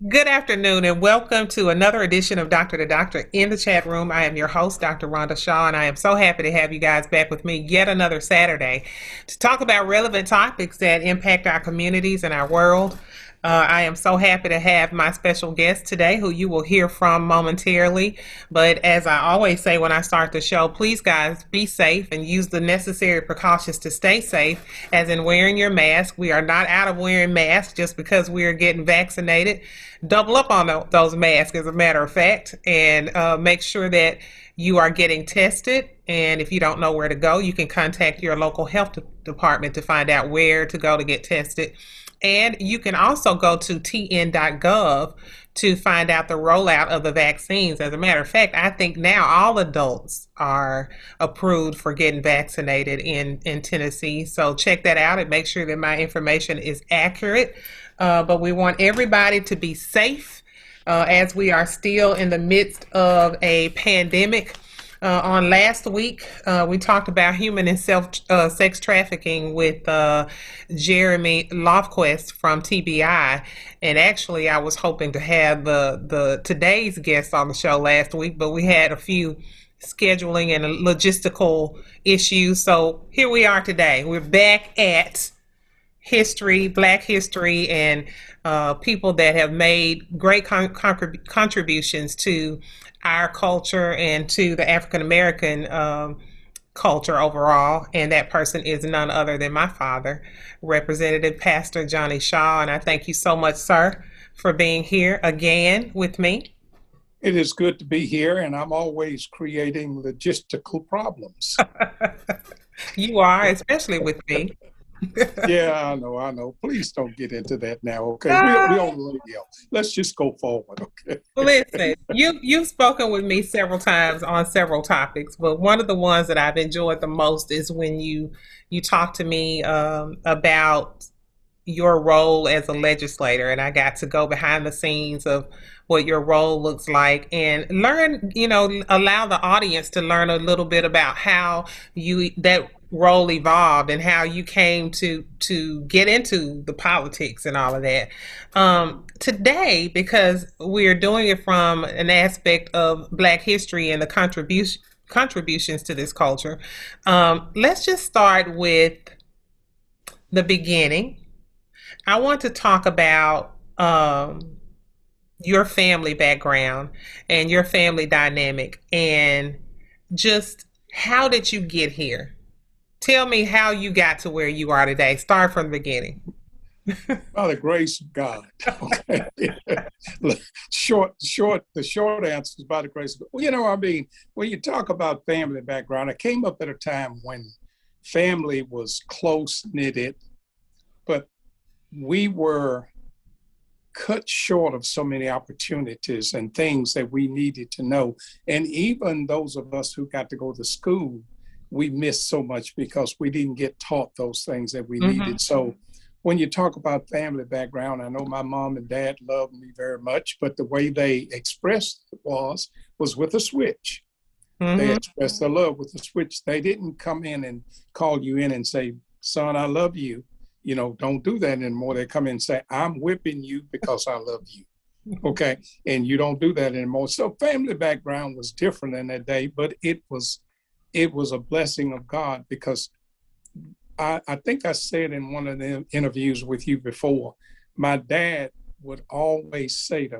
Good afternoon and welcome to another edition of Doctor to Doctor in the chat room. I am your host, Dr. Rhonda Shaw, and I am so happy to have you guys back with me yet another Saturday to talk about relevant topics that impact our communities and our world. I am so happy to have my special guest today, who you will hear from momentarily. But as I always say when I start the show, please, guys, be safe and use the necessary precautions to stay safe, as in wearing your mask. We are not out of wearing masks just because we are getting vaccinated. Double up on those masks, as a matter of fact, and make sure that you are getting tested. And if you don't know where to go, you can contact your local health department to find out where to go to get tested. And you can also go to tn.gov to find out the rollout of the vaccines. As a matter of fact, I think now all adults are approved for getting vaccinated in Tennessee. So check that out and make sure that my information is accurate. But we want everybody to be safe as we are still in the midst of a pandemic. On last week, we talked about human and sex trafficking with Jeremy Lofquist from TBI, and actually, I was hoping to have the today's guest on the show last week, but we had a few scheduling and logistical issues. So here we are today. We're back at history, Black history, and people that have made great contributions to our culture and to the African American culture overall. And that person is none other than my father, Representative Pastor Johnny Shaw. And I thank you so much, sir, for being here again with me. It is good to be here, and I'm always creating logistical problems. You are, especially with me. Yeah, I know. Please don't get into that now, okay? We on the radio. Let's just go forward, okay? Listen, you've spoken with me several times on several topics, but one of the ones that I've enjoyed the most is when you talk to me about your role as a legislator, and I got to go behind the scenes of what your role looks like and learn, allow the audience to learn a little bit about how that role evolved and how you came to get into the politics and all of that. Today, because we're doing it from an aspect of Black history and the contributions to this culture, let's just start with the beginning. I want to talk about your family background and your family dynamic, and just how did you get here? Tell me how you got to where you are today. Start from the beginning. By the grace of God. Okay. The short answer is by the grace of God. Well, when you talk about family background, I came up at a time when family was close knitted, but we were cut short of so many opportunities and things that we needed to know. And even those of us who got to go to school, we missed so much because we didn't get taught those things that we needed. So when you talk about family background, I know my mom and dad loved me very much, but the way they expressed it was with a switch. They expressed their love with a switch. They didn't come in and call you in and say, son, I love you. Don't do that anymore. They come in and say, I'm whipping you because I love you. Okay. And you don't do that anymore. So family background was different in that day, but it was a blessing of God, because I think I said in one of the interviews with you before, my dad would always say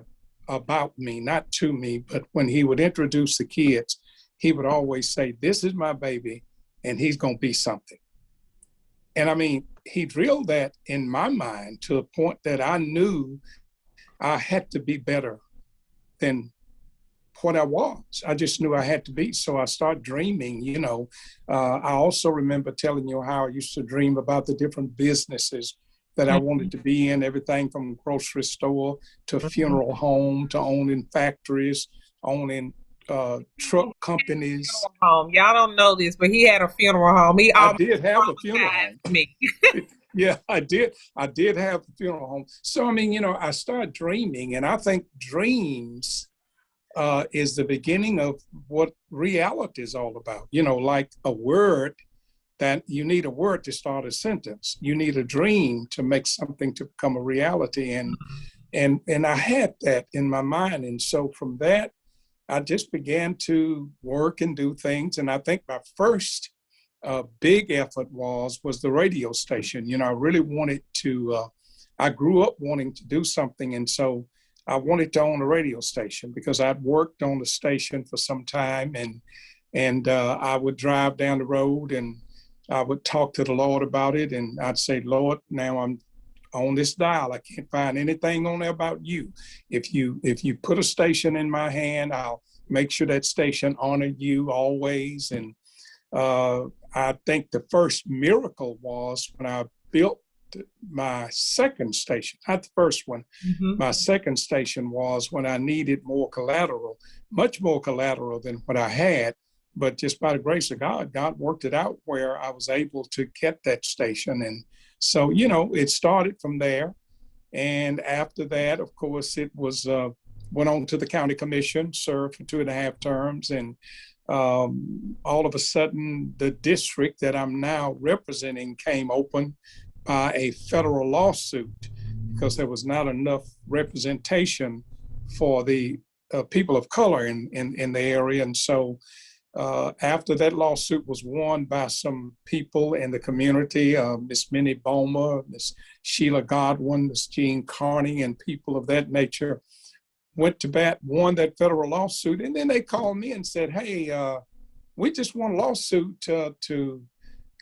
about me, not to me, but when he would introduce the kids, he would always say, this is my baby and he's going to be something. And he drilled that in my mind to a point that I knew I had to be better than what I was. I just knew I had to be. So I started dreaming, I also remember telling you how I used to dream about the different businesses that I wanted to be in, everything from grocery store to funeral home to owning factories, owning truck companies. Home. Y'all don't know this, but he had a funeral home. I did have a funeral home. Me. Yeah, I did. I did have a funeral home. So, I started dreaming, and I think dreams is the beginning of what reality is all about. Like a word, that you need a word to start a sentence. You need a dream to make something to become a reality. And And I had that in my mind. And so from that, I just began to work and do things. And I think my first big effort was the radio station. I really wanted to, I grew up wanting to do something. And so I wanted to own a radio station because I'd worked on the station for some time, and I would drive down the road and I would talk to the Lord about it. And I'd say, Lord, now I'm on this dial. I can't find anything on there about you. If you put a station in my hand, I'll make sure that station honor you always. And I think the first miracle was when I built my second station, not the first one. My second station was when I needed more collateral, much more collateral than what I had. But just by the grace of God, God worked it out where I was able to get that station. And so, it started from there. And after that, of course, it was went on to the county commission, served for 2.5 terms. And all of a sudden, the district that I'm now representing came open by a federal lawsuit because there was not enough representation for the people of color in the area. And so after that lawsuit was won by some people in the community, Miss Minnie Bomer, Miss Sheila Godwin, Miss Jean Carney, and people of that nature went to bat, won that federal lawsuit. And then they called me and said, hey, we just won a lawsuit to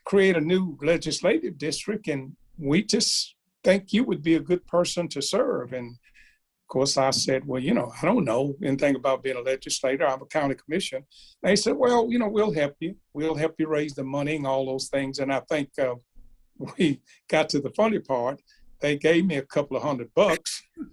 create a new legislative district, and we just think you would be a good person to serve. And of course, I said, well, I don't know anything about being a legislator. I'm a county commission. They said, well, we'll help you. We'll help you raise the money and all those things. And I think we got to the funny part. They gave me a couple of $100,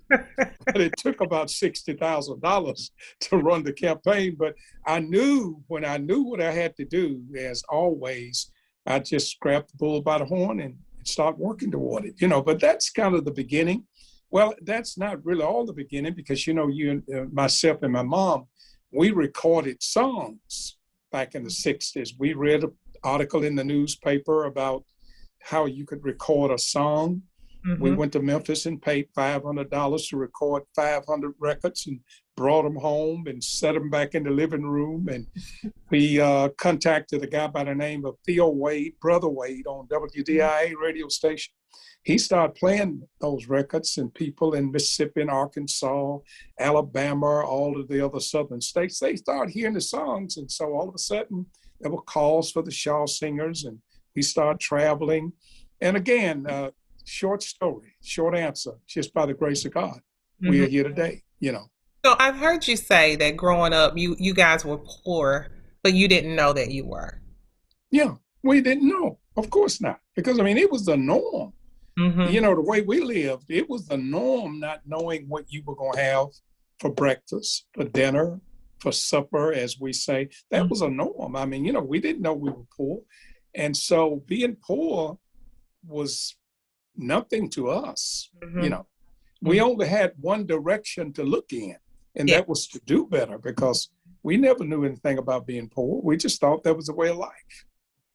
but it took about $60,000 to run the campaign. But when I knew what I had to do, as always, I just grabbed the bull by the horn and start working toward it. But that's kind of the beginning. Well, that's not really all the beginning because, myself and my mom, we recorded songs back in the 60s. We read an article in the newspaper about how you could record a song. We went to Memphis and paid $500 to record 500 records and brought them home and set them back in the living room. And we contacted a guy by the name of Theo Wade, Brother Wade, on WDIA radio station. He started playing those records, and people in Mississippi and Arkansas, Alabama, all of the other southern states, they started hearing the songs. And so all of a sudden, there were calls for the Shaw Singers, and we started traveling. And again, short story, short answer, just by the grace of God, we are here today, So I've heard you say that growing up, you guys were poor, but you didn't know that you were. Yeah, we didn't know. Of course not. Because, it was the norm. The way we lived, it was the norm not knowing what you were going to have for breakfast, for dinner, for supper, as we say. That was a norm. We didn't know we were poor. And so being poor was nothing to us. We only had one direction to look in, and that was to do better, because we never knew anything about being poor. We just thought that was a way of life.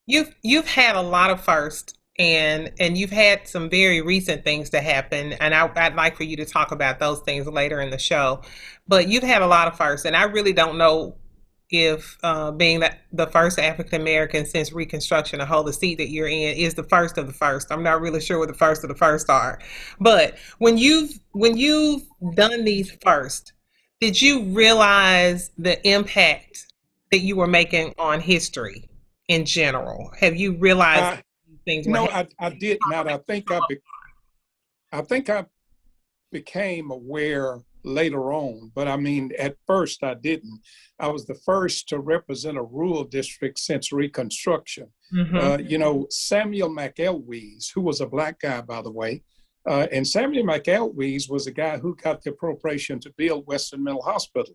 You've had a lot of firsts, and you've had some very recent things to happen, and I'd like for you to talk about those things later in the show. But you've had a lot of firsts, and I really don't know if being the first African American since Reconstruction to hold the seat that you're in is the first of the first. I'm not really sure what the first of the first are. But when you've done these first, did you realize the impact that you were making on history in general? Have you realized things were happening? I did not. I think I became aware later on, but at first I didn't. I was the first to represent a rural district since Reconstruction. Samuel McElwes, who was a Black guy, by the way, and Samuel McElwes was the guy who got the appropriation to build Western Mental Hospital.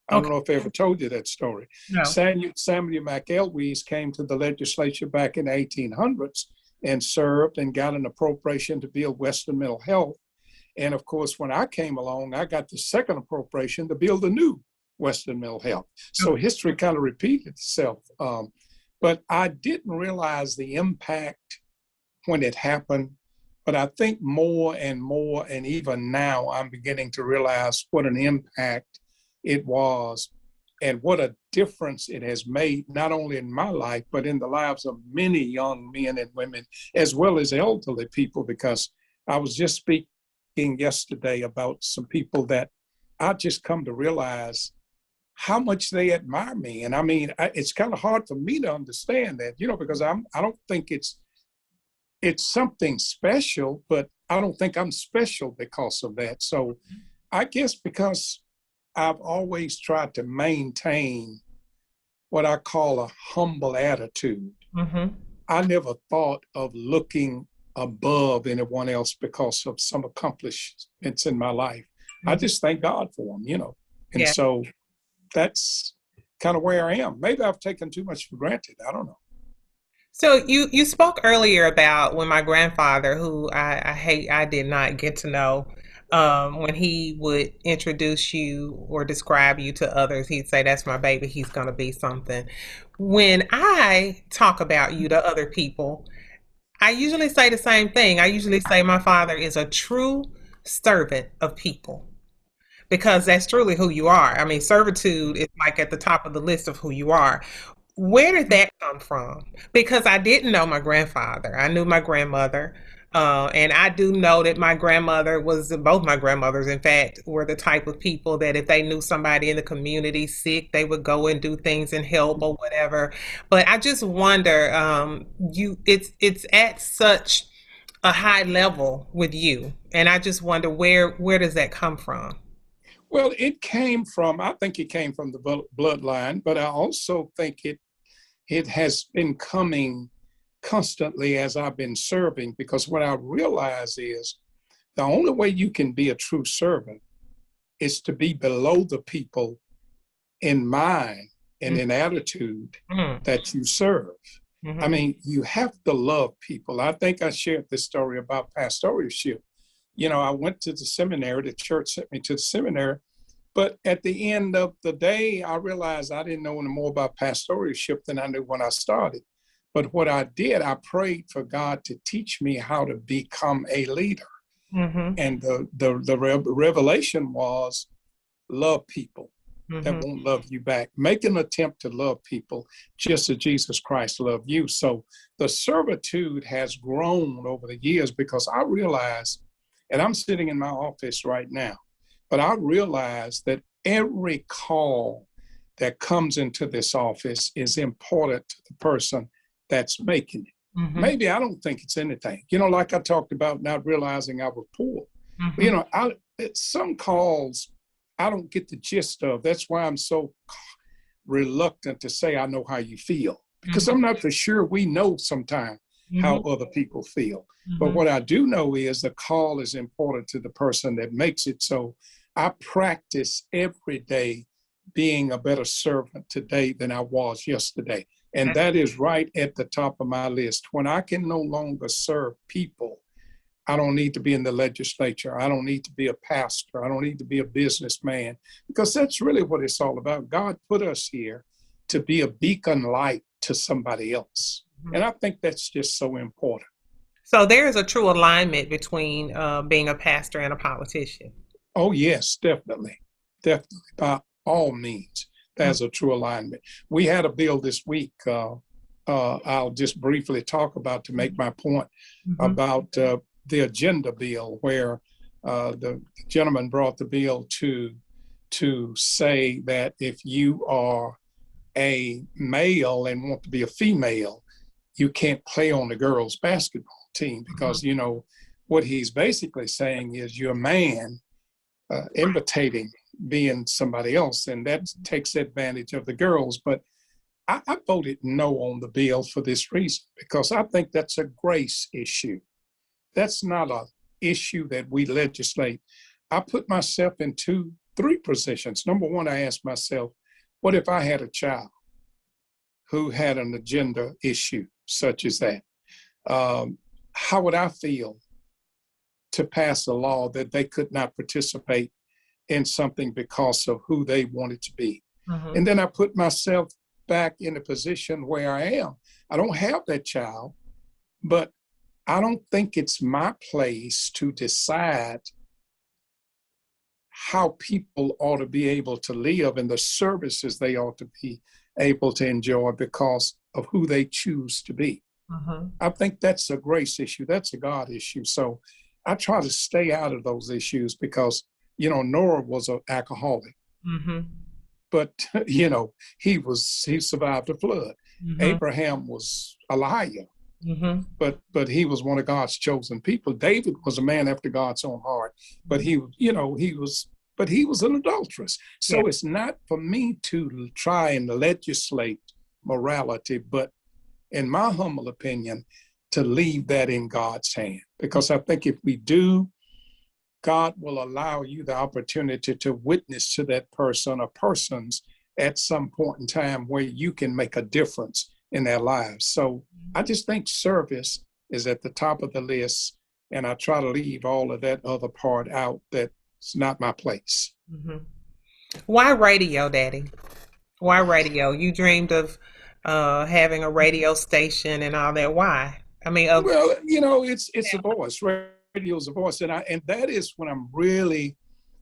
I don't know if I ever told you that story. No. Samuel McElwes came to the legislature back in the 1800s and served and got an appropriation to build Western Mental Health. And of course, when I came along, I got the second appropriation to build a new Western Mental Health. So history kind of repeated itself. But I didn't realize the impact when it happened But I think more and more, and even now, I'm beginning to realize what an impact it was and what a difference it has made, not only in my life, but in the lives of many young men and women, as well as elderly people, because I was just speaking yesterday about some people that I just come to realize how much they admire me. And I mean, it's kind of hard for me to understand that, because I don't think it's something special, but I don't think I'm special because of that. So I guess because I've always tried to maintain what I call a humble attitude. Mm-hmm. I never thought of looking above anyone else because of some accomplishments in my life. Mm-hmm. I just thank God for them, And Yeah. so that's kind of where I am. Maybe I've taken too much for granted. I don't know. So you spoke earlier about when my grandfather, who I did not get to know, when he would introduce you or describe you to others, he'd say, "That's my baby. He's going to be something." When I talk about you to other people, I usually say the same thing. I usually say my father is a true servant of people because that's truly who you are. I mean, servitude is like at the top of the list of who you are. Where did that come from? Because I didn't know my grandfather. I knew my grandmother. And I do know that my grandmother was, both my grandmothers, in fact, were the type of people that if they knew somebody in the community sick, they would go and do things and help or whatever. But I just wonder, it's at such a high level with you, and I just wonder where does that come from? Well, I think it came from the bloodline, but I also think it has been coming constantly as I've been serving, because what I realize is the only way you can be a true servant is to be below the people in mind and in attitude Mm-hmm. that you serve. I Mm-hmm. mean, you have to love people. I think I shared this story about pastoralship. I went to the seminary, the church sent me to the seminary, but at the end of the day, I realized I didn't know any more about pastoralship than I knew when I started. But what I did, I prayed for God to teach me how to become a leader. Mm-hmm. And the revelation was love people that Mm-hmm. won't love you back. Make an attempt to love people just as Jesus Christ loved you. So the servitude has grown over the years because I realized, and I'm sitting in my office right now, but I realize that every call that comes into this office is important to the person that's making it. Mm-hmm. Maybe I don't think it's anything. Like I talked about not realizing I was poor. Mm-hmm. Some calls I don't get the gist of. That's why I'm so reluctant to say I know how you feel, because I'm not for sure we know sometimes how Mm-hmm. other people feel. But Mm-hmm. what I do know is the call is important to the person that makes it. So I practice every day being a better servant today than I was yesterday. And that is right at the top of my list. When I can no longer serve people, I don't need to be in the legislature. I don't need to be a pastor. I don't need to be a businessman, because that's really what it's all about. God put us here to be a beacon light to somebody else. Mm-hmm. And I think that's just so important. So there is a true alignment between being a pastor and a politician. Oh, yes, definitely. Definitely. By all means, there's a true alignment. We had a bill this week. I'll just briefly talk about to make my point Mm-hmm. about the agenda bill, where the gentleman brought the bill to say that if you are a male and want to be a female, you can't play on the girls' basketball team, because what he's basically saying is you're a man imitating being somebody else, and that takes advantage of the girls. But I voted no on the bill for this reason, because I think that's a grace issue. That's not an issue that we legislate. I put myself in three positions. Number one, I asked myself, what if I had a child who had an agenda issue such as that? How would I feel to pass a law that they could not participate in something because of who they wanted to be? Mm-hmm. And then I put myself back in a position where I am. I don't have that child, but I don't think it's my place to decide how people ought to be able to live and the services they ought to be able to enjoy because of who they choose to be. I think that's a grace issue. That's a God issue. So I try to stay out of those issues because, Noah was an alcoholic, but, he survived the flood. Abraham was a liar, but he was one of God's chosen people. David was a man after God's own heart, but he was an adulteress. So it's not for me to try and legislate morality, but in my humble opinion, to leave that in God's hand. Because I think if we do, God will allow you the opportunity to witness to that person or persons at some point in time where you can make a difference in their lives. So I just think service is at the top of the list, and I try to leave all of that other part out. That's not my place. Why radio, Daddy? Why radio? You dreamed of having a radio station and all that. Why? I mean, well, it's a voice. Radio is a voice, and that is when I'm really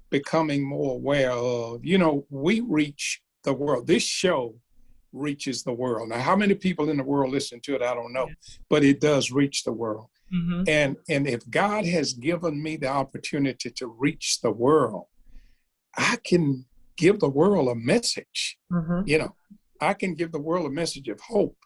becoming more aware of. We reach the world. This show reaches the world. Now, how many people in the world listen to it? I don't know, but it does reach the world. And if God has given me the opportunity to reach the world, I can give the world a message. I can give the world a message of hope.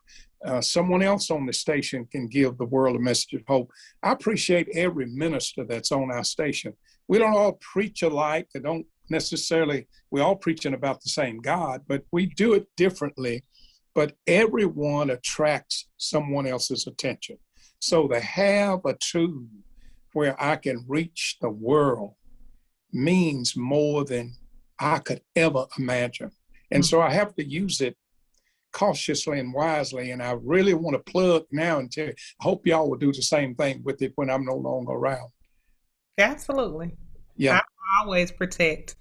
Someone else on the station can give the world a message of hope. I appreciate every minister that's on our station. We don't all preach alike. They don't necessarily, we're all preaching about the same God, but we do it differently. But everyone attracts someone else's attention. So to have a tool where I can reach the world means more than I could ever imagine. And so I have to use it cautiously and wisely. And I really want to plug now and tell you, I hope y'all will do the same thing with it when I'm no longer around. Absolutely. Yeah. I always protect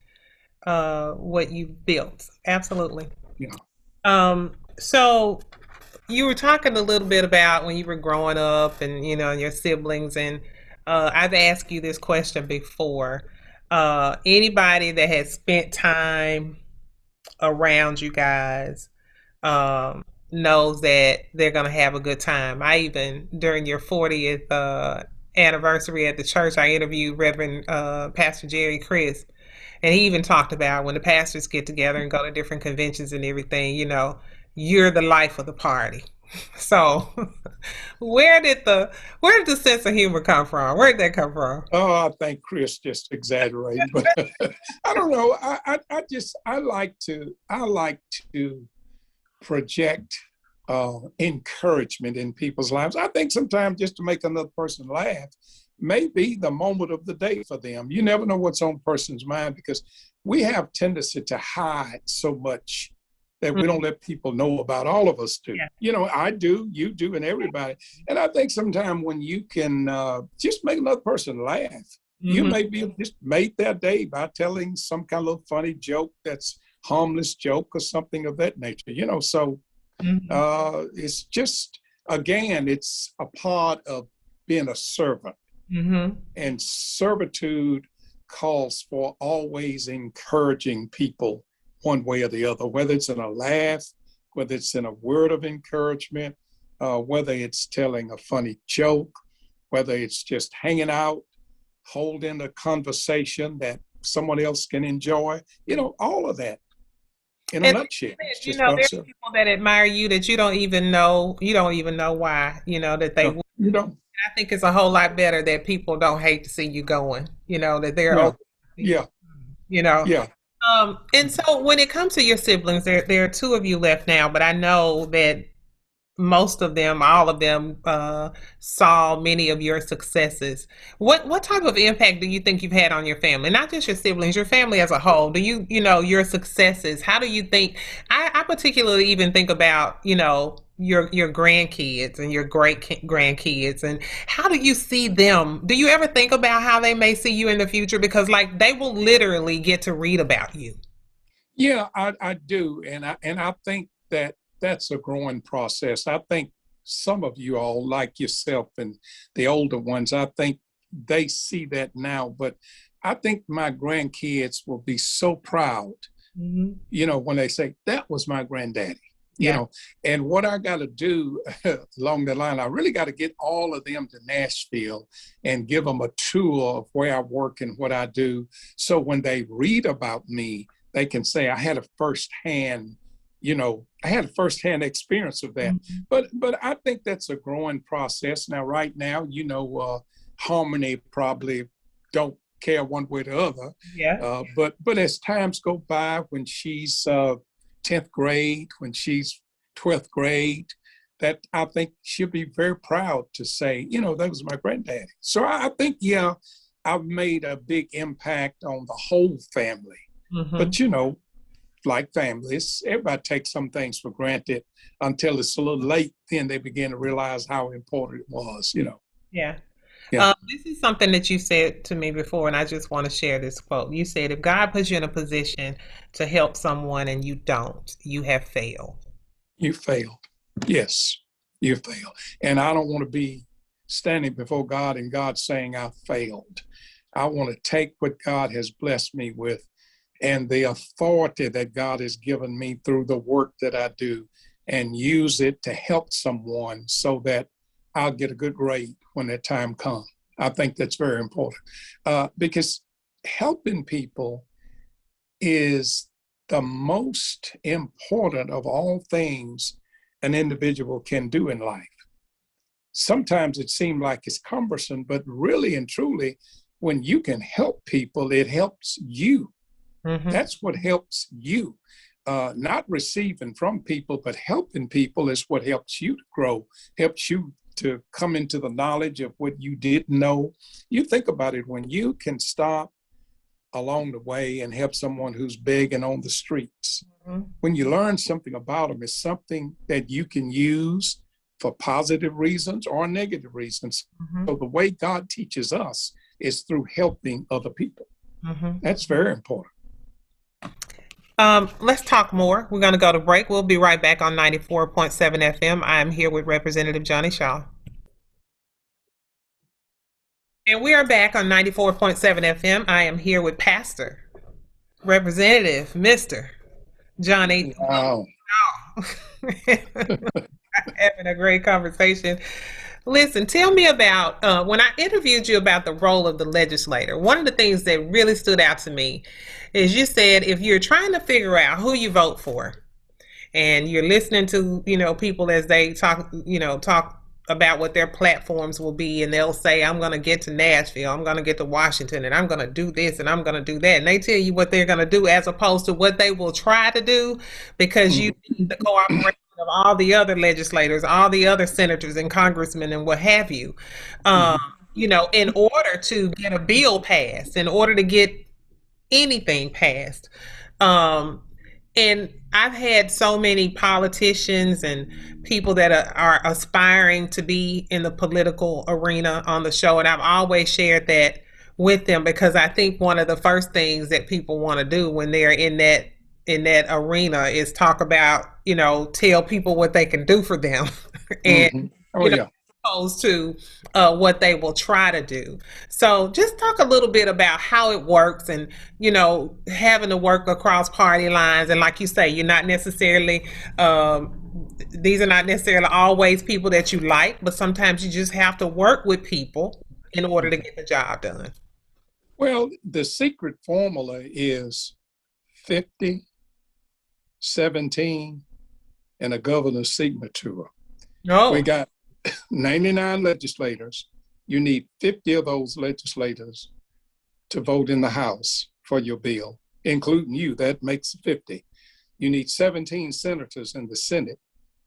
what you've built. Absolutely. Yeah. So you were talking a little bit about when you were growing up and, your siblings. And I've asked you this question before. Anybody that has spent time around you guys knows that they're going to have a good time. I even, during your 40th anniversary at the church, I interviewed Reverend Pastor Jerry Crisp, and he even talked about when the pastors get together and go to different conventions and everything, you're the life of the party. So where did the sense of humor come from? Where did that come from? Oh, I think Chris just exaggerated, but I don't know. I like to project encouragement in people's lives. I think sometimes just to make another person laugh may be the moment of the day for them. You never know what's on a person's mind because we have tendency to hide so much that we don't let people know about. All of us do. Yeah. I do, you do, and everybody. And I think sometimes when you can just make another person laugh, you may be just made their day by telling some kind of funny joke that's harmless joke or something of that nature, So it's just, again, it's a part of being a servant. And servitude calls for always encouraging people one way or the other, whether it's in a laugh, whether it's in a word of encouragement, whether it's telling a funny joke, whether it's just hanging out, holding a conversation that someone else can enjoy, all of that in a nutshell. There's people that admire you that you don't even know why, that they would. You don't. I think it's a whole lot better that people don't hate to see you going, that they're okay. Yeah. Yeah. And so when it comes to your siblings, there are two of you left now, but I know that most of them, all of them, saw many of your successes. What type of impact do you think you've had on your family? Not just your siblings, your family as a whole. Do you, your successes? How do you think? I particularly even think about, your grandkids and your great grandkids, and how do you see them? Do you ever think about how they may see you in the future? Because they will literally get to read about you. Yeah, I do, and I think that's a growing process. I think some of you all like yourself and the older ones, I think they see that now, but I think my grandkids will be so proud, when they say, that was my granddaddy, Yeah. and what I got to do along the line, I really got to get all of them to Nashville and give them a tour of where I work and what I do. So when they read about me, they can say, I had a firsthand experience of that. But I think that's a growing process. Now, right now, Harmony probably don't care one way or the other. Yeah. But as times go by, when she's 10th grade, when she's 12th grade, that I think she'll be very proud to say, that was my granddaddy. So I think, I've made a big impact on the whole family. But, like families, everybody takes some things for granted until it's a little late. Then they begin to realize how important it was, Yeah. Yeah. This is something that you said to me before, and I just want to share this quote. You said, if God puts you in a position to help someone and you don't, you have failed. You failed. Yes, you failed. And I don't want to be standing before God and God saying I failed. I want to take what God has blessed me with and the authority that God has given me through the work that I do and use it to help someone so that I'll get a good grade when that time comes. I think that's very important because helping people is the most important of all things an individual can do in life. Sometimes it seems like it's cumbersome, but really and truly, when you can help people, it helps you. That's what helps you. Not receiving from people, but helping people is what helps you to grow, helps you to come into the knowledge of what you didn't know. You think about it, when you can stop along the way and help someone who's begging on the streets. When you learn something about them, it's something that you can use for positive reasons or negative reasons. So the way God teaches us is through helping other people. That's very important. Let's talk more. We're going to go to break. We'll be right back on 94.7 FM. I am here with Representative Johnny Shaw. And we are back on 94.7 FM. I am here with Pastor, Representative, Mr. Johnny. Wow. Having a great conversation. Listen, tell me about when I interviewed you about the role of the legislator. One of the things that really stood out to me is you said if you're trying to figure out who you vote for and you're listening to, people as they talk about what their platforms will be, and they'll say, I'm going to get to Nashville, I'm going to get to Washington, and I'm going to do this, and I'm going to do that. And they tell you what they're going to do as opposed to what they will try to do, because you need the cooperation of all the other legislators, all the other senators and congressmen and what have you, in order to get a bill passed, in order to get anything passed. And I've had so many politicians and people that are aspiring to be in the political arena on the show, and I've always shared that with them, because I think one of the first things that people want to do when they're in that arena is talk about, tell people what they can do for them, and opposed to what they will try to do. So just talk a little bit about how it works, and having to work across party lines, and like you say, you're not necessarily these are not necessarily always people that you like, but sometimes you just have to work with people in order to get the job done. Well, the secret formula is 50, 17, and a governor's signature. No. We got 99 legislators. You need 50 of those legislators to vote in the House for your bill, including you. That makes 50. You need 17 senators in the Senate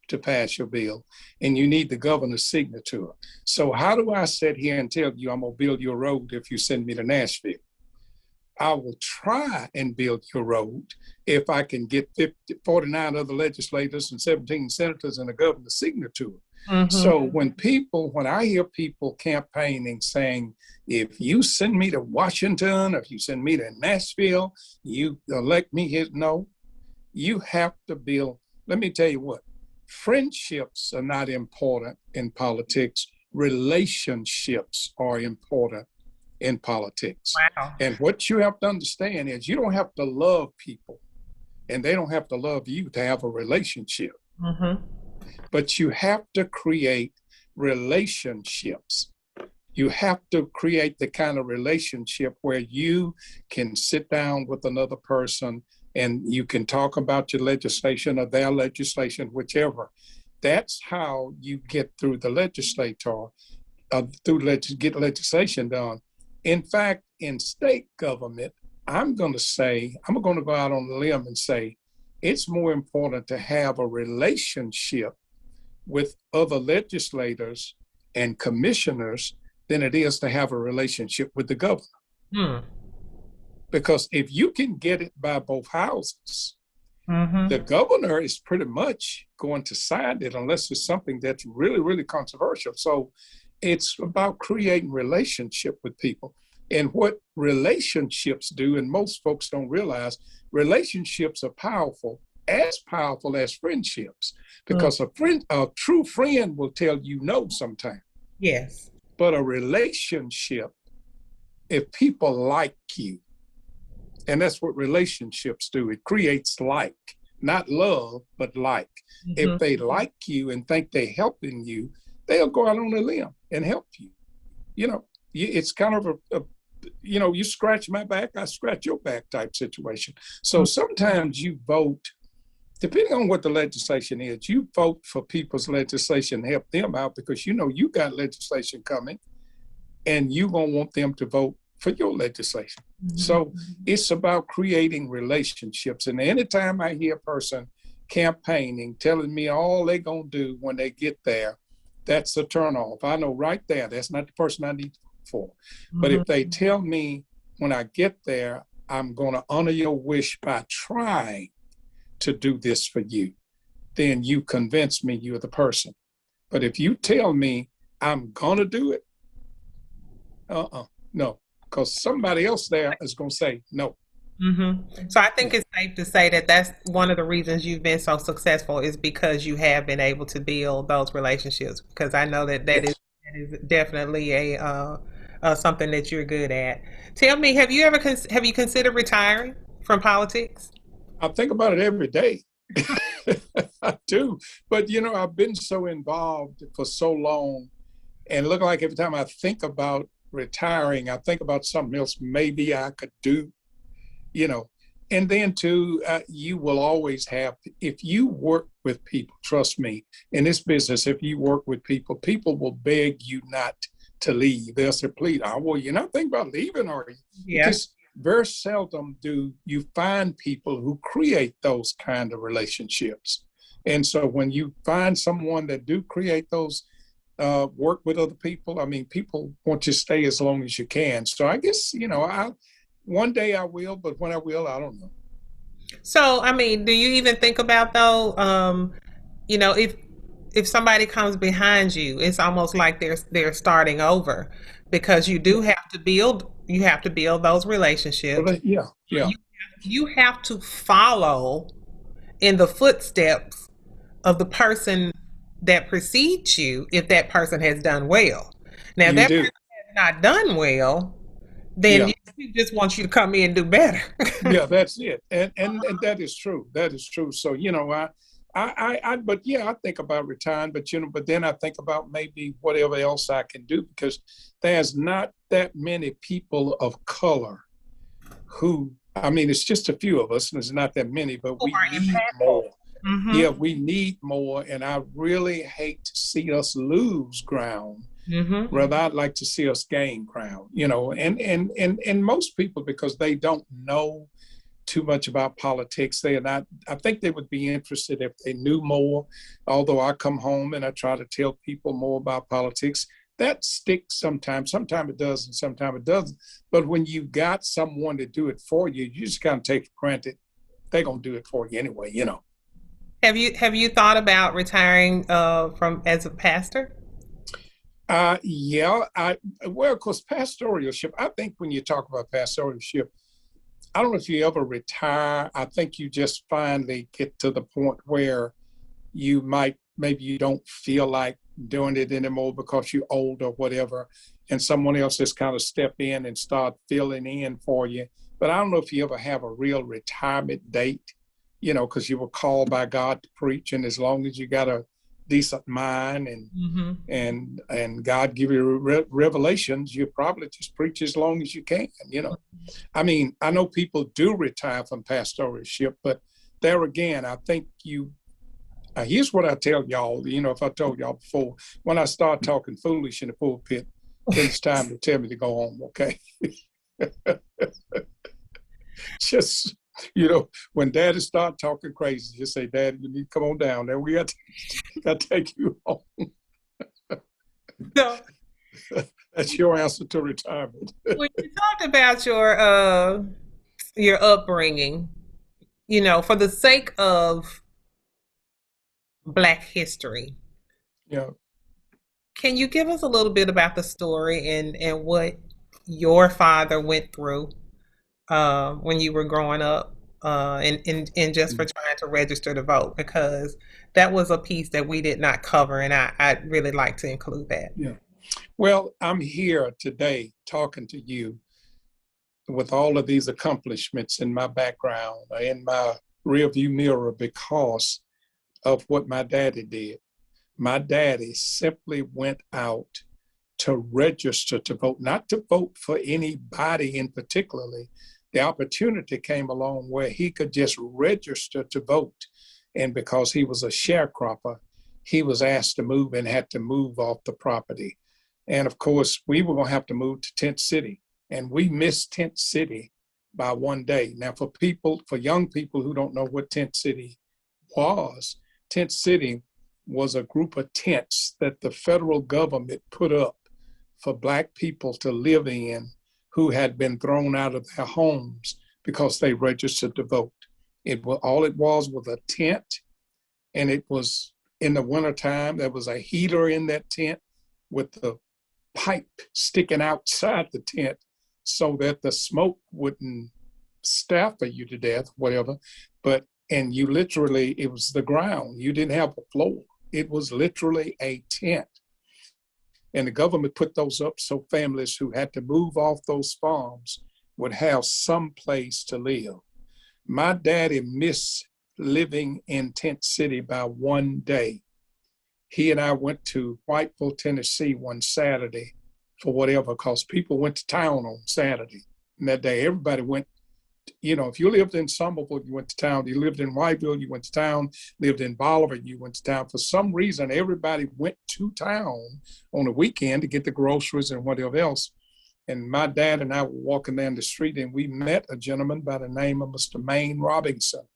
to pass your bill, and you need the governor's signature. So how do I sit here and tell you I'm going to build your road if you send me to Nashville? I will try and build your road if I can get 49 other legislators and 17 senators and a governor's signature. So when I hear people campaigning saying, if you send me to Washington, if you send me to Nashville, you elect me here. No, you have to build. Let me tell you what, Friendships are not important in politics. Relationships are important in politics. Wow. And what you have to understand is you don't have to love people and they don't have to love you to have a relationship. Mm-hmm. But you have to create relationships. You have to create the kind of relationship where you can sit down with another person and you can talk about your legislation or their legislation, whichever. That's how you get through the legislator, get legislation done. In fact, in state government, I'm going to go out on a limb and say it's more important to have a relationship with other legislators and commissioners than it is to have a relationship with the governor. Hmm. Because if you can get it by both houses, Mm-hmm. the governor is pretty much going to sign it unless it's something that's really, really controversial. So it's about creating relationship with people. And what relationships do, and most folks don't realize, relationships are powerful as friendships, because a true friend will tell you no sometimes. Yes. But a relationship, if people like you, and that's what relationships do, it creates like, not love, but like. Mm-hmm. If they like you and think they're helping you, they'll go out on a limb and help you. You know, it's kind of you scratch my back, I scratch your back type situation. So sometimes you vote, depending on what the legislation is, you vote for people's legislation to help them out because you know you got legislation coming and you're going to want them to vote for your legislation. Mm-hmm. So it's about creating relationships. And anytime I hear a person campaigning, telling me all they're going to do when they get there, that's a turnoff. I know right there, that's not the person I need for. Mm-hmm. But if they tell me when I get there, I'm going to honor your wish by trying to do this for you, then you convince me you're the person. But if you tell me I'm going to do it, no, because somebody else there is going to say no. Mm-hmm. So I think it's safe to say that that's one of the reasons you've been so successful is because you have been able to build those relationships. Because I know that Yes. is definitely a something that you're good at. Tell me, have you considered retiring from politics? I think about it every day. I do, but I've been so involved for so long, and look like every time I think about retiring, I think about something else maybe I could do. And then too, you will always have, if you work with people, trust me, in this business, if you work with people, people will beg you not to leave. They'll say, please, well, you're not thinking about leaving, are you? Yeah. Because very seldom do you find people who create those kind of relationships. And so when you find someone that do create those, work with other people, I mean, people want you to stay as long as you can. So I guess, one day I will, but when I will, I don't know. So, I mean, do you even think about though, if somebody comes behind you, it's almost like they're starting over because you have to build those relationships. Well, yeah. You have to follow in the footsteps of the person that precedes you if that person has done well. Now, if that person has not done well, then he just wants you to come in and do better. Yeah, that's it. And that is true. That is true. So, I think about retiring, but then I think about maybe whatever else I can do, because there's not that many people of color who, I mean, it's just a few of us, and there's not that many, but we need more. Mm-hmm. Yeah, we need more. And I really hate to see us lose ground. Mm-hmm. Rather, I'd like to see us gain ground, and most people, because they don't know too much about politics, I think they would be interested if they knew more. Although I come home and I try to tell people more about politics, that sticks sometimes. Sometimes it does and sometimes it doesn't. But when you got someone to do it for you, you just kind of take it for granted. They're going to do it for you anyway, Have you thought about retiring from as a pastor? Of course, pastoralship, I think when you talk about pastoralship, I don't know if you ever retire. I think you just finally get to the point where maybe you don't feel like doing it anymore because you're old or whatever, and someone else just kind of step in and start filling in for you. But I don't know if you ever have a real retirement date, because you were called by God to preach, and as long as you got a decent mind and God give you revelations, you probably just preach as long as you can. I mean, I know people do retire from pastoralship, but there again, I think here's what I tell y'all. If I told y'all before, when I start talking foolish in the pulpit, then it's time to tell me to go home. Okay. Just, when Daddy start talking crazy, just say, Daddy, you need to come on down there. We got to take you home. So, that's your answer to retirement. when you talked about your upbringing, for the sake of Black history, Yeah. can you give us a little bit about the story and what your father went through when you were growing up, and just for trying to register to vote? Because that was a piece that we did not cover, and I'd really like to include that. Yeah. Well, I'm here today talking to you with all of these accomplishments in my background, in my rearview mirror, because of what my daddy did. My daddy simply went out to register to vote, not to vote for anybody in particularly. The opportunity came along where he could just register to vote. And because he was a sharecropper, he was asked to move and had to move off the property. And of course, we were going to have to move to Tent City. And we missed Tent City by one day. Now, for young people who don't know what Tent City was, Tent City was a group of tents that the federal government put up for Black people to live in who had been thrown out of their homes because they registered to vote. All it was a tent, and it was in the wintertime. There was a heater in that tent with the pipe sticking outside the tent so that the smoke wouldn't stifle you to death, whatever. And you literally, it was the ground. You didn't have a floor. It was literally a tent. And the government put those up so families who had to move off those farms would have some place to live. My daddy missed living in Tent City by one day. He and I went to Whiteville, Tennessee one Saturday for whatever, because people went to town on Saturday. And that day, everybody went. If you lived in Somerville, you went to town. You lived in Whiteville, you went to town. Lived in Bolivar, you went to town. For some reason, everybody went to town on the weekend to get the groceries and whatever else. And my dad and I were walking down the street, and we met a gentleman by the name of Mr. Maine Robinson,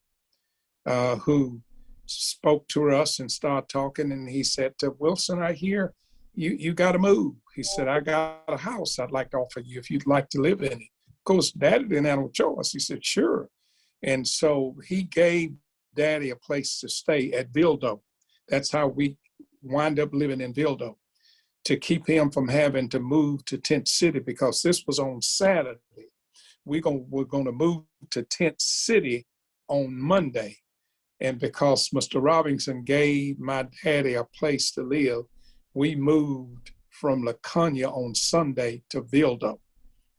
who spoke to us and started talking. And he said, Wilson, I hear you got to move. He said, I got a house I'd like to offer you if you'd like to live in it. Of course, Daddy didn't have no choice. He said, sure. And so he gave Daddy a place to stay at Vildo. That's how we wind up living in Vildo, to keep him from having to move to Tent City, because this was on Saturday. We're going to move to Tent City on Monday. And because Mr. Robinson gave my daddy a place to live, we moved from LaConia on Sunday to Vildo.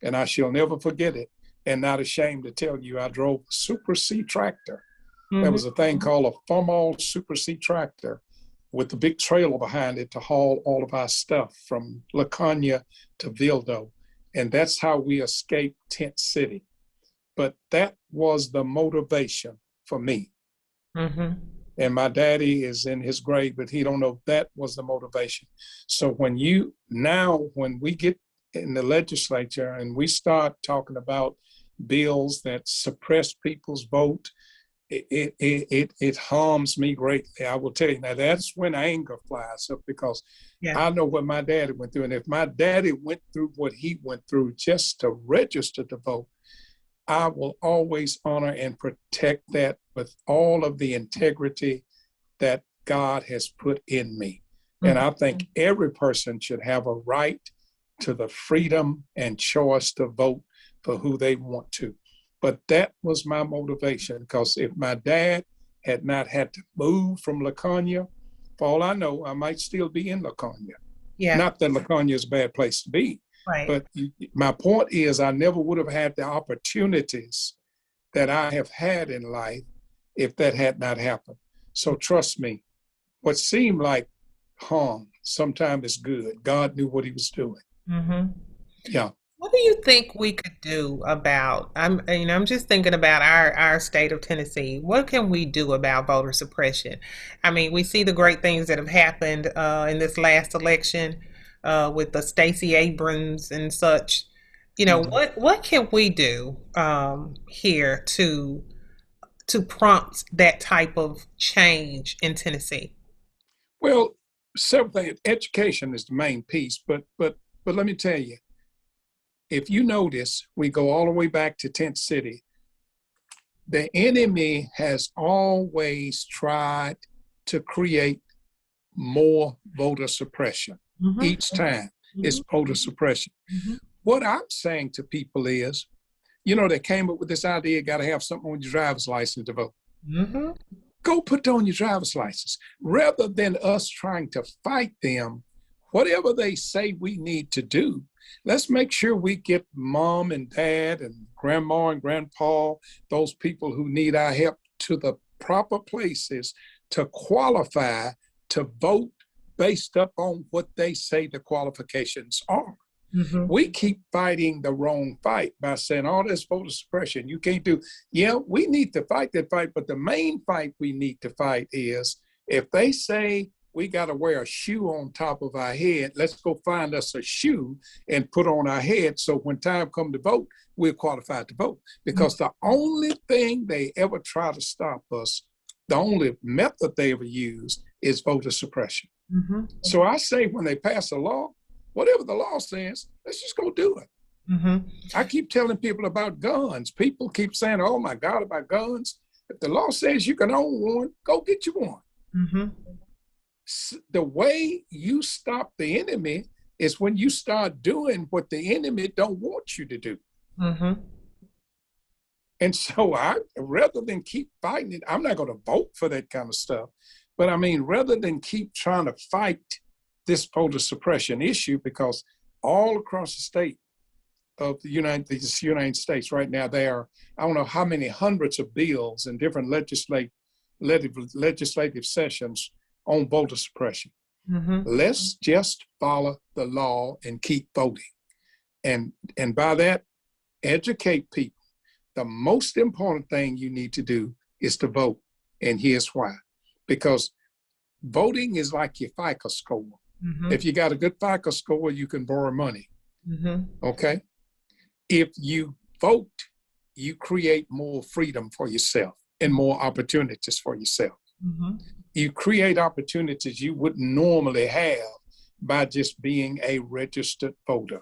And I shall never forget it. And not ashamed to tell you, I drove a Super C tractor. Mm-hmm. There was a thing called a Fumall Super C tractor with the big trailer behind it to haul all of our stuff from LaConia to Vildo. And that's how we escaped Tent City. But that was the motivation for me. Mm-hmm. And my daddy is in his grave, but he don't know that was the motivation. So when we get in the legislature and we start talking about bills that suppress people's vote, it harms me greatly. I will tell you. Now, that's when anger flies up, because I know what my daddy went through. And if my daddy went through what he went through just to register to vote, I will always honor and protect that with all of the integrity that God has put in me. Mm-hmm. And I think every person should have a right to the freedom and choice to vote for who they want to. But that was my motivation, because if my dad had not had to move from Laconia, for all I know, I might still be in Laconia. Yeah. Not that Laconia is a bad place to be, Right. but my point is I never would have had the opportunities that I have had in life if that had not happened. So trust me, what seemed like harm sometimes is good. God knew what he was doing. Mm-hmm. Yeah. What do you think we could do about, I'm just thinking about our state of Tennessee. What can we do about voter suppression? I mean, we see the great things that have happened in this last election with the Stacey Abrams and such. Mhm. What can we do here to prompt that type of change in Tennessee? Well, several things. Education is the main piece, but let me tell you, if you notice, we go all the way back to Tent City. The enemy has always tried to create more voter suppression. Mm-hmm. Each time Mm-hmm. it's voter suppression. Mm-hmm. What I'm saying to people is, they came up with this idea, got to have something on your driver's license to vote. Mm-hmm. Go put on your driver's license. Rather than us trying to fight them, whatever they say we need to do, let's make sure we get mom and dad and grandma and grandpa, those people who need our help, to the proper places to qualify to vote based upon what they say the qualifications are. Mm-hmm. We keep fighting the wrong fight by saying all this voter suppression you can't do. Yeah, we need to fight that fight, but the main fight we need to fight is if they say we got to wear a shoe on top of our head, let's go find us a shoe and put on our head so when time comes to vote, we're qualified to vote. Because the only thing they ever try to stop us, the only method they ever use is voter suppression. Mm-hmm. So I say when they pass a law, whatever the law says, let's just go do it. Mm-hmm. I keep telling people about guns. People keep saying, oh my God, about guns. If the law says you can own one, go get you one. Mm-hmm. The way you stop the enemy is when you start doing what the enemy don't want you to do. Mm-hmm. And so rather than keep fighting it, I'm not going to vote for that kind of stuff. But I mean, rather than keep trying to fight this voter suppression issue, because all across the state of the United States right now, there are, I don't know how many hundreds of bills in different legislative sessions on voter suppression. Mm-hmm. Let's just follow the law and keep voting. And by that, educate people. The most important thing you need to do is to vote. And here's why. Because voting is like your FICO score. Mm-hmm. If you got a good FICO score, you can borrow money. Mm-hmm. Okay? If you vote, you create more freedom for yourself and more opportunities for yourself. Mm-hmm. You create opportunities you wouldn't normally have by just being a registered voter.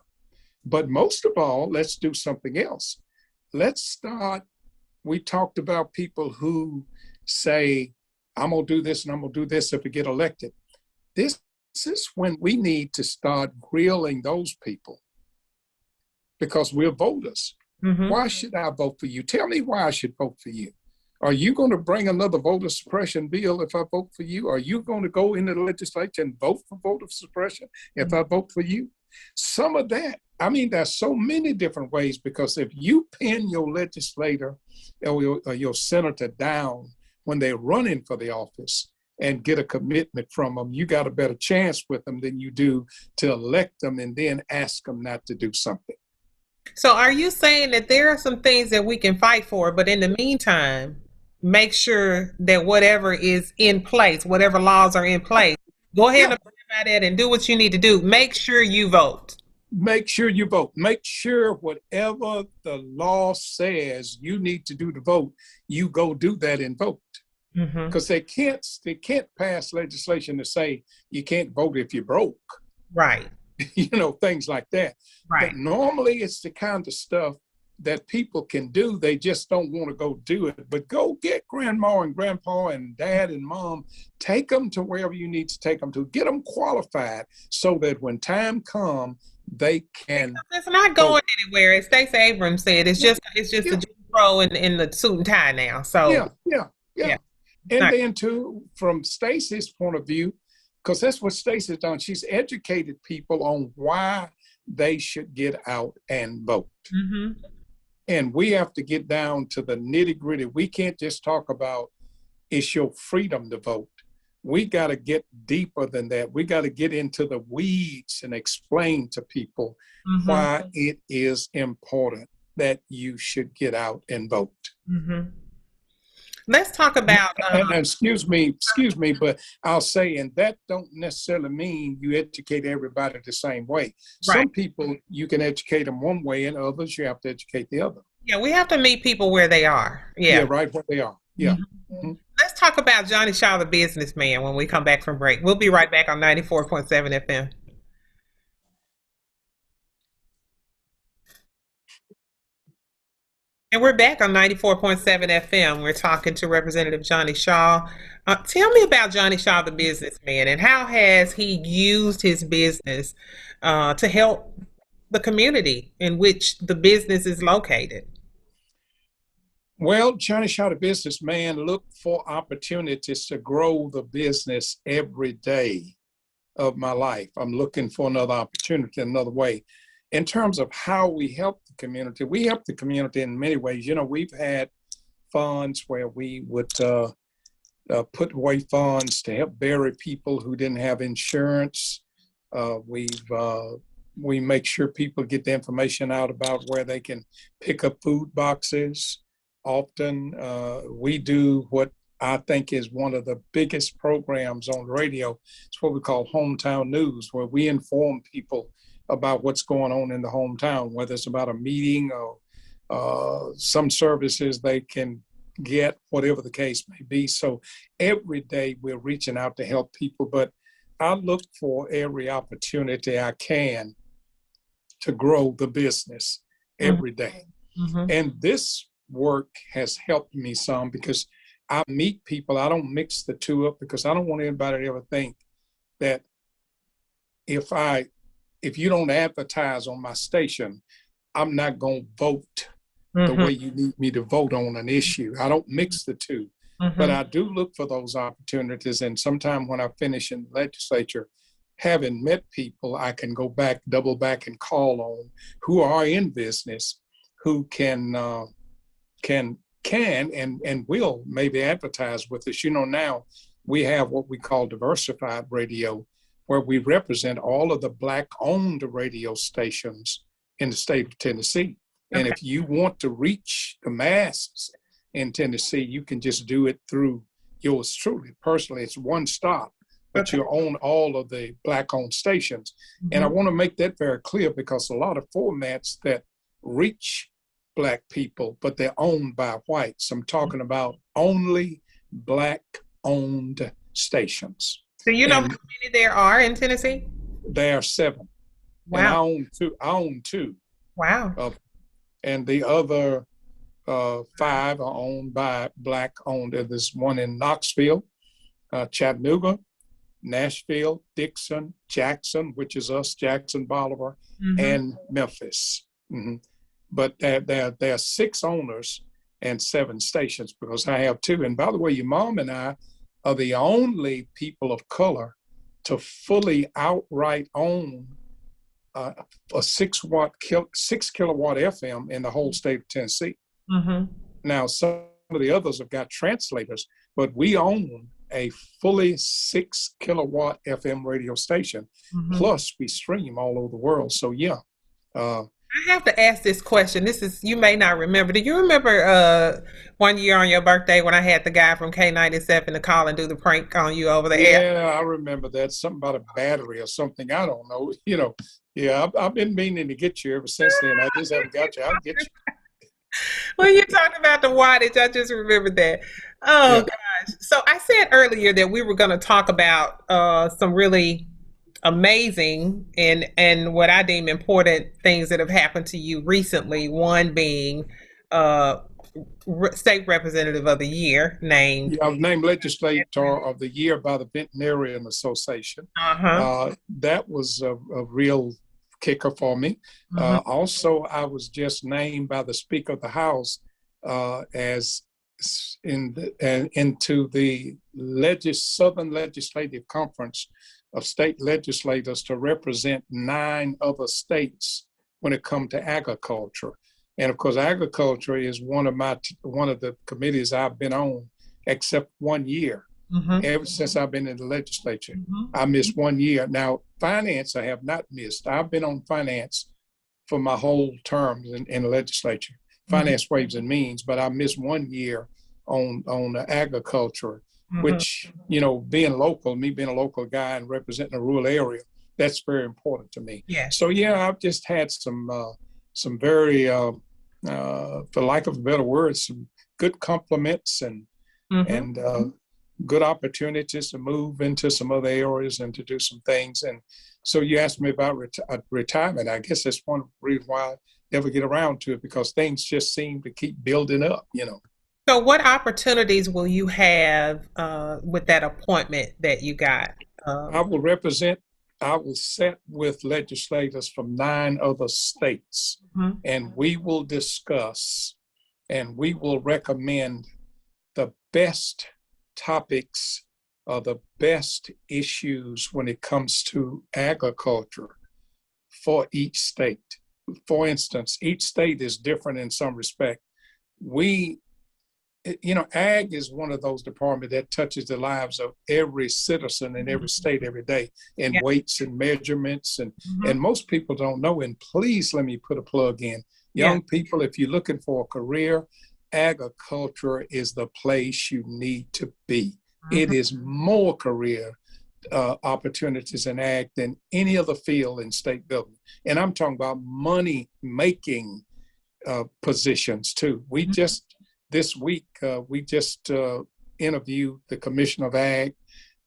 But most of all, let's do something else. Let's start. We talked about people who say, I'm going to do this and I'm going to do this if we get elected. This is when we need to start grilling those people because we're voters. Mm-hmm. Why should I vote for you? Tell me why I should vote for you. Are you going to bring another voter suppression bill if I vote for you? Are you going to go into the legislature and vote for voter suppression if I vote for you? Some of that, I mean, there's so many different ways, because if you pin your legislator or your senator down when they're running for the office and get a commitment from them, you got a better chance with them than you do to elect them and then ask them not to do something. So are you saying that there are some things that we can fight for, but in the meantime, make sure that whatever is in place, whatever laws are in place, go ahead and abide by that and do what you need to do. Make sure you vote. Make sure you vote. Make sure whatever the law says you need to do to vote, you go do that and vote. Because they can't pass legislation to say you can't vote if you're broke. Right. Things like that. Right. But normally it's the kind of stuff that people can do. They just don't want to go do it. But go get grandma and grandpa and dad and mom. Take them to wherever you need to take them to. Get them qualified so that when time comes, they can. It's not going anywhere. As Stacey Abrams said, it's just a Jim Crow in the suit and tie now. So yeah. And then too, from Stacey's point of view, because that's what Stacey's done. She's educated people on why they should get out and vote. Mm-hmm. And we have to get down to the nitty gritty. We can't just talk about it's your freedom to vote. We got to get deeper than that. We got to get into the weeds and explain to people why it is important that you should get out and vote. Mm-hmm. Let's talk about. And excuse me, but I'll say, and that don't necessarily mean you educate everybody the same way. Right. Some people you can educate them one way, and others you have to educate the other. Yeah, we have to meet people where they are. Yeah, right where they are. Yeah. Mm-hmm. Let's talk about Johnny Shaw, the businessman, when we come back from break. We'll be right back on 94.7 FM. And we're back on 94.7 FM. We're talking to Representative Johnny Shaw. Tell me about Johnny Shaw, the businessman, and how has he used his business to help the community in which the business is located? Well, Johnny Shaw, the businessman, look for opportunities to grow the business every day of my life. I'm looking for another opportunity, another way. In terms of how we help the community, we help the community in many ways. You know, we've had funds where we would put away funds to help bury people who didn't have insurance. We make sure people get the information out about where they can pick up food boxes. Often we do what I think is one of the biggest programs on the radio. It's what we call hometown news, where we inform people about what's going on in the hometown, whether it's about a meeting or some services they can get, whatever the case may be. So every day we're reaching out to help people, but I look for every opportunity I can to grow the business every day. Mm-hmm. And this work has helped me some because I meet people. I don't mix the two up because I don't want anybody to ever think that if you don't advertise on my station, I'm not going to vote the way you need me to vote on an issue. I don't mix the two, but I do look for those opportunities. And sometime when I finish in the legislature, having met people, I can go back, double back and call on who are in business, who can and will maybe advertise with us. You know, now we have what we call diversified radio, where we represent all of the Black-owned radio stations in the state of Tennessee. Okay. And if you want to reach the masses in Tennessee, you can just do it through yours truly. Personally, it's one stop, but you own all of the Black-owned stations. Mm-hmm. And I want to make that very clear because a lot of formats that reach Black people, but they're owned by whites. I'm talking about only Black-owned stations. So you know how many there are in Tennessee? There are 7. Wow. And I own 2. Wow. And the other 5 are owned by Black-owned. There's one in Knoxville, Chattanooga, Nashville, Dixon, Jackson, which is us, Jackson, Bolivar, and Memphis. Mm-hmm. But there are 6 owners and 7 stations because I have 2. And by the way, your mom and I are the only people of color to fully outright own a 6 kilowatt FM in the whole state of Tennessee. Mm-hmm. Now, some of the others have got translators, but we own a fully 6 kilowatt FM radio station. Mm-hmm. Plus, we stream all over the world. So, yeah. I have to ask this question. You may not remember. Do you remember one year on your birthday when I had the guy from K97 to call and do the prank on you over the air? Yeah, I remember that. Something about a battery or something. I don't know. You know, yeah, I've been meaning to get you ever since then. I just haven't got you. I'll get you. When you talked about the wattage, I just remembered that. Oh, yeah. Gosh. So I said earlier that we were going to talk about some really amazing and what I deem important things that have happened to you recently. One being State Representative of the Year named. Yeah, I was named Legislator of the Year by the Veterinarian Association. That was a real kicker for me. Also, I was just named by the Speaker of the House as into the Southern Legislative Conference of State Legislators to represent 9 other states when it comes to agriculture. And of course, agriculture is one of the committees I've been on, except 1 year. Ever since I've been in the legislature, I missed 1 year. Now, finance, I have not missed. I've been on finance for my whole term in the legislature, finance, ways and means, but I missed 1 year on agriculture, which, being a local guy and representing a rural area, that's very important to me. Yeah. So, I've just had some very, for lack of a better word, some good compliments and good opportunities to move into some other areas and to do some things. And so you asked me about retirement. I guess that's one reason why I never get around to it, because things just seem to keep building up, So what opportunities will you have with that appointment that you got? I will sit with legislators from 9 other states, and we will discuss and we will recommend the best topics or the best issues when it comes to agriculture for each state. For instance, each state is different in some respect. Ag is one of those departments that touches the lives of every citizen in every state every day, in weights and measurements. And most people don't know. And please let me put a plug in. Young people, if you're looking for a career, agriculture is the place you need to be. It is more career opportunities in ag than any other field in state government. And I'm talking about money-making positions too. This week, we just interviewed the Commissioner of Ag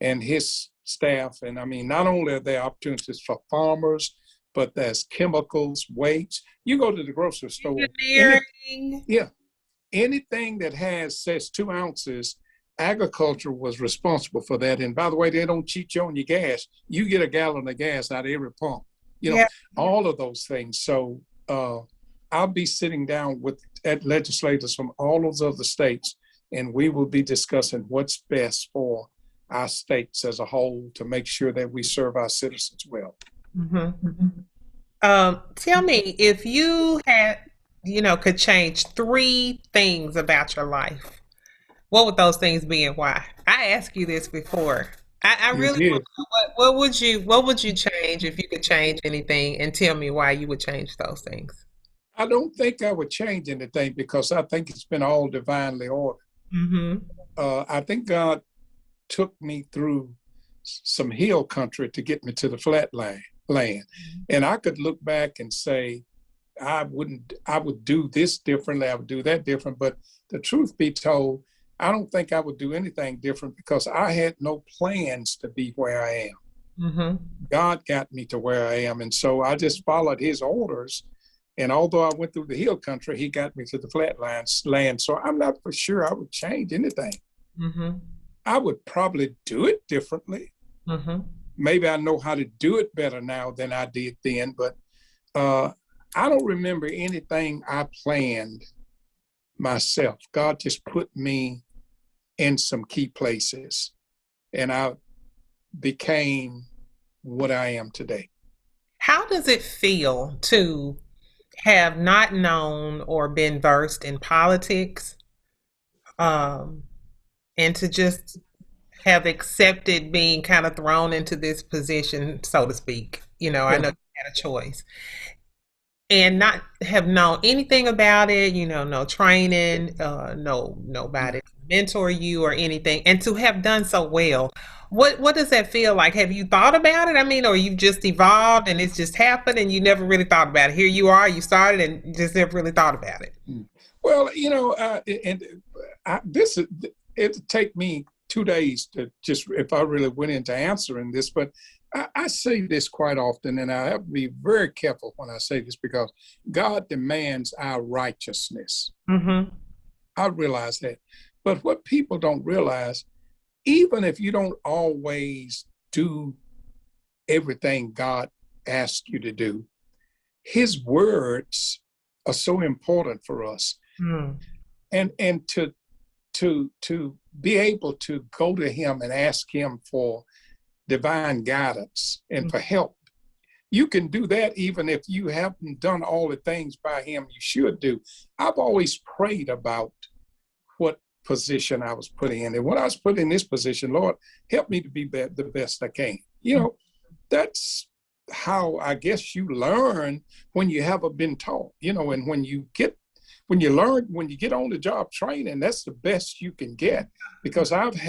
and his staff. And I mean, not only are there opportunities for farmers, but there's chemicals, weights. You go to the grocery store. Anything that says 2 ounces, agriculture was responsible for that. And by the way, they don't cheat you on your gas. You get a gallon of gas out of every pump, all of those things. So I'll be sitting down at legislators from all those other states, and we will be discussing what's best for our states as a whole to make sure that we serve our citizens well. Tell me, if you could change 3 things about your life, what would those things be and why? I asked you this before. I really want to know, what would you change if you could change anything, and tell me why you would change those things. I don't think I would change anything because I think it's been all divinely ordered. I think God took me through some hill country to get me to the flat land. And I could look back and say, I would do this differently, I would do that different. But the truth be told, I don't think I would do anything different because I had no plans to be where I am. God got me to where I am. And so I just followed his orders. And although I went through the hill country, he got me to the flatlands land. So I'm not for sure I would change anything. I would probably do it differently. Maybe I know how to do it better now than I did then. But I don't remember anything I planned myself. God just put me in some key places, and I became what I am today. How does it feel to have not known or been versed in politics, and to just have accepted being kind of thrown into this position, so to speak? I know you had a choice, and not have known anything about it, no training, nobody to mentor you or anything, and to have done so well. What does that feel like? Have you thought about it? I mean, or you've just evolved and it's just happened and you never really thought about it? Here you are, you started and just never really thought about it. Well, it'd take me 2 days to if I really went into answering this, but I say this quite often, and I have to be very careful when I say this because God demands our righteousness. I realize that. But what people don't realize, even if you don't always do everything God asks you to do, his words are so important for us. And to be able to go to him and ask him for divine guidance and for help. You can do that even if you haven't done all the things by him you should do. I've always prayed about what position I was put in. And when I was put in this position, Lord, help me to be the best I can. That's how I guess you learn when you haven't been taught, and when you get on the job training, that's the best you can get. Because I've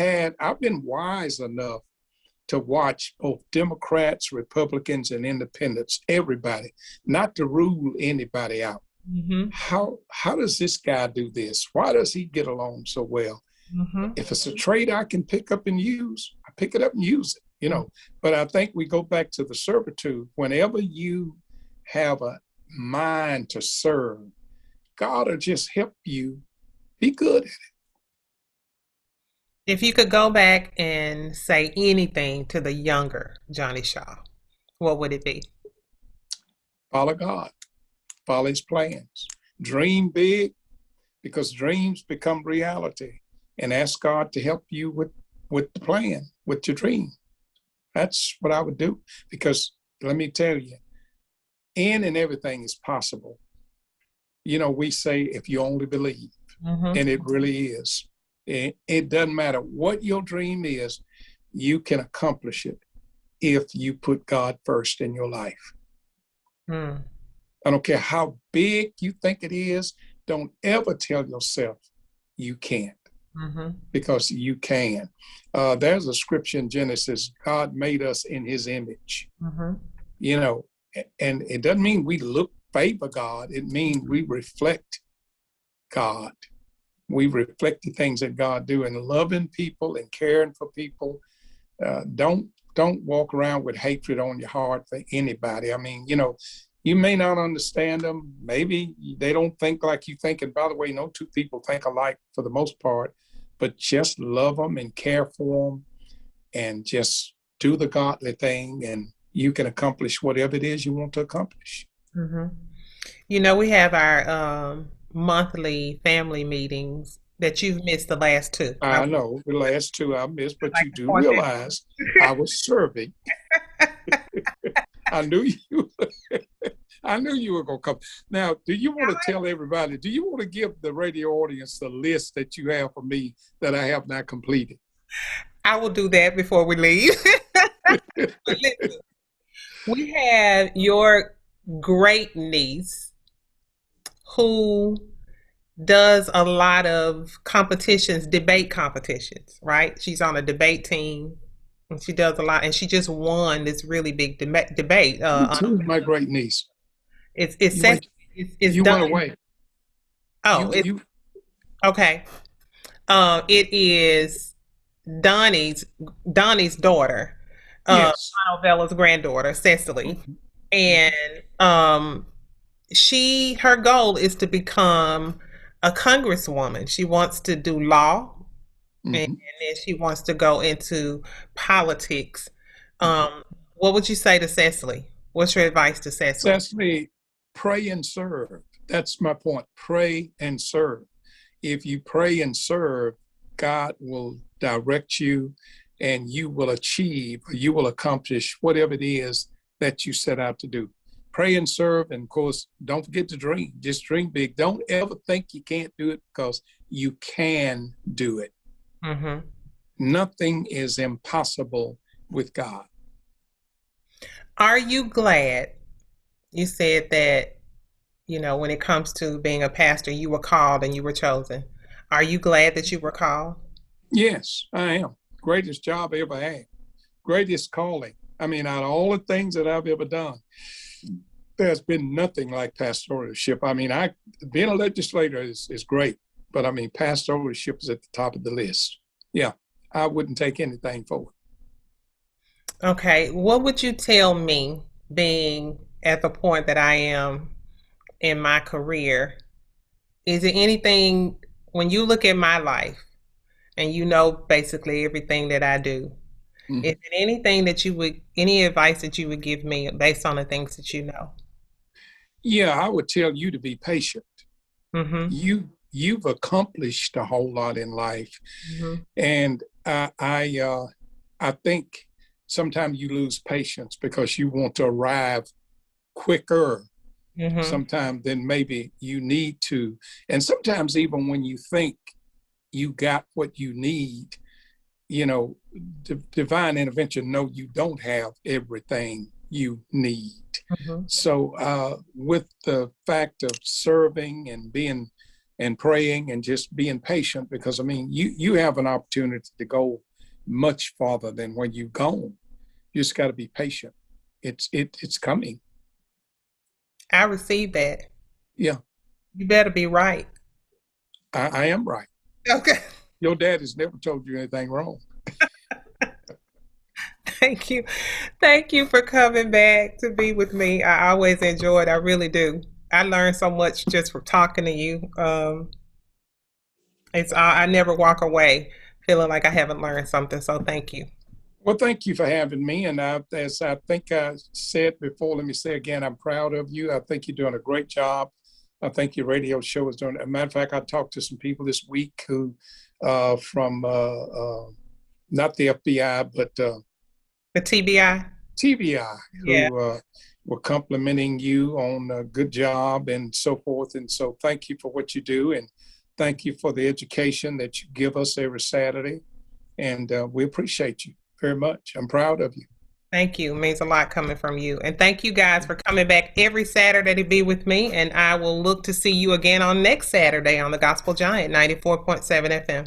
been wise enough to watch both Democrats, Republicans, and independents, everybody, not to rule anybody out. Mm-hmm. How does this guy do this? Why does he get along so well? Mm-hmm. If it's a trait I can pick up and use, I pick it up and use it, But I think we go back to the servitude. Whenever you have a mind to serve, God will just help you be good at it. If you could go back and say anything to the younger Johnny Shaw, what would it be? Follow God. Follow his plans. Dream big, because dreams become reality. And ask God to help you with the plan, with your dream. That's what I would do. Because let me tell you, any and everything is possible. We say if you only believe, and it really is. It doesn't matter what your dream is, you can accomplish it if you put God first in your life. I don't care how big you think it is, don't ever tell yourself you can't, because you can. There's a scripture in Genesis, God made us in his image, and it doesn't mean we favor God, it means we reflect God. We reflect the things that God do, and loving people and caring for people. Don't walk around with hatred on your heart for anybody. I mean, you may not understand them. Maybe they don't think like you think. And by the way, no two people think alike for the most part, but just love them and care for them and just do the godly thing, and you can accomplish whatever it is you want to accomplish. We have our monthly family meetings that you've missed the last two. I know the last two I missed, but you do realize I was serving. I knew you were going to come. Now, do you want to tell everybody, do you want to give the radio audience the list that you have for me that I have not completed? I will do that before we leave. But listen, we have your great niece who does a lot of debate competitions, right? She's on a debate team, and she does a lot, and she just won this really big debate. Who's my great niece? It's you done. Went away. Oh, okay. It is Donnie's daughter, yes. Bella's granddaughter, Cecily, and her goal is to become a congresswoman. She wants to do law, and then she wants to go into politics. What would you say to Cecily? What's your advice to Cecily? Cecily, pray and serve. That's my point. Pray and serve. If you pray and serve, God will direct you, and you will achieve, or you will accomplish whatever it is that you set out to do. Pray and serve, and of course, don't forget to dream. Just dream big. Don't ever think you can't do it, because you can do it. Nothing is impossible with God. Are you glad you said that, when it comes to being a pastor, you were called and you were chosen? Are you glad that you were called? Yes, I am. Greatest job I ever had. Greatest calling. I mean, out of all the things that I've ever done, there's been nothing like pastoralship. I mean, being a legislator is great, but I mean, pastoralship is at the top of the list. Yeah, I wouldn't take anything for it. Okay, what would you tell me, being at the point that I am in my career? Is there anything, when you look at my life and basically everything that I do, is there anything that any advice that you would give me based on the things that you know? Yeah, I would tell you to be patient. you've accomplished a whole lot in life. Mm-hmm. And I think sometimes you lose patience because you want to arrive quicker Mm-hmm. sometimes than maybe you need to. And sometimes even when you think you got what you need, you know, divine intervention, no, you don't have everything you need. Mm-hmm. So with the fact of serving and being and praying and just being patient, because I mean, you have an opportunity to go much farther than when you've gone. You just got to be patient. It's coming. I received that. Yeah, You better be right. I am right. Okay. Your dad has never told you anything wrong. Thank you. Thank you for coming back to be with me. I always enjoy it. I really do. I learned so much just from talking to you. I never walk away feeling like I haven't learned something. So thank you. Well, thank you for having me. And as I think I said before, let me say again, I'm proud of you. I think you're doing a great job. I think your radio show is doing. As a matter of fact, I talked to some people this week who, from not the FBI, but The TBI. TBI, Yeah. who were complimenting you on a good job and so forth. And so, thank you for what you do, and thank you for the education that you give us every Saturday. And we appreciate you very much. I'm proud of you. Thank you. It means a lot coming from you. And thank you guys for coming back every Saturday to be with me. And I will look to see you again on next Saturday on the Gospel Giant 94.7 FM.